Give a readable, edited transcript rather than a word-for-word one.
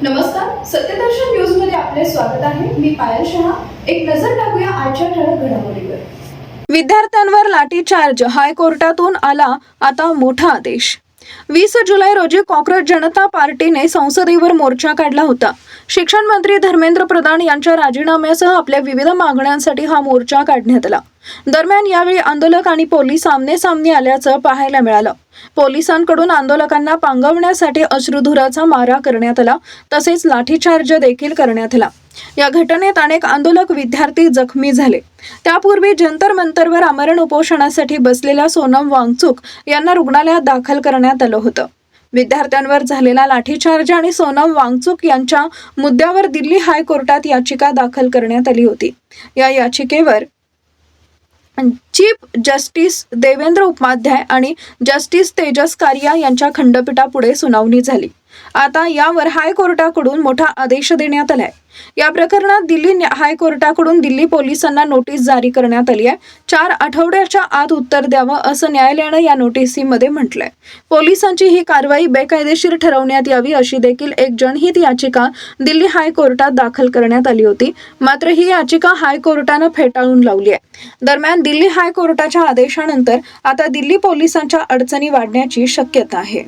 नमस्कार, सत्यदर्शन न्यूज मध्ये आपले स्वागत आहे. मी पायल शहा. एक नजर टाकूया आजच्या ठळक घडामोडीवर. विद्यार्थ्यांवर लाठीचार्ज, हायकोर्टातून आला आता मोठा आदेश. 20 जुलै रोजी कॉक्रोच जनता पार्टीने संसदेवर मोर्चा काढला होता. शिक्षण मंत्री धर्मेंद्र प्रधान यांच्या राजीनाम्यासह आपल्या विविध मागण्यांसाठी हा मोर्चा काढण्यात आला. दरम्यान यावेळी आंदोलक आणि पोलीस आमने सामने आल्याचं पाहायला मिळालं. पोलिसांकडून आंदोलकांना पांगवण्यासाठी अश्रुधुराचा मारा करण्यात आला, तसेच लाठीचार्ज देखील करण्यात आला. या घटनेत अनेक आंदोलक विद्यार्थी जखमी झाले. त्यापूर्वी जंतर मंतरवर आमरण उपोषणासाठी बसलेल्या सोनम वांगचुक यांना रुग्णालयात दाखल करण्यात आलं होतं. विद्यार्थ्यांवर झालेला लाठीचार्ज आणि सोनम वांगचुक यांच्या मुद्द्यावर दिल्ली हायकोर्टात याचिका दाखल करण्यात आली होती. या याचिकेवर चीफ जस्टिस देवेंद्र उपाध्याय आणि जस्टिस तेजस कारिया यांच्या खंडपीठापुढे सुनावणी झाली. आता यावर हायकोर्टाकडून मोठा आदेश देण्यात आलाय. या प्रकरणात दिल्ली हायकोर्टाकडून दिल्ली पोलिसांना नोटीस जारी करण्यात आली आहे. 4 आठवड्याच्या आत उत्तर द्यावं असं न्यायालयानं या नोटीसीमध्ये म्हटलंय. पोलिसांची ही कारवाई बेकायदेशीर ठरवण्यात यावी अशी देखील एक जनहित याचिका दिल्ली हायकोर्टात दाखल करण्यात आली होती. मात्र ही याचिका हायकोर्टानं फेटाळून लावली आहे. दरम्यान दिल्ली हायकोर्टाच्या आदेशानंतर आता दिल्ली पोलिसांच्या अडचणी वाढण्याची शक्यता आहे.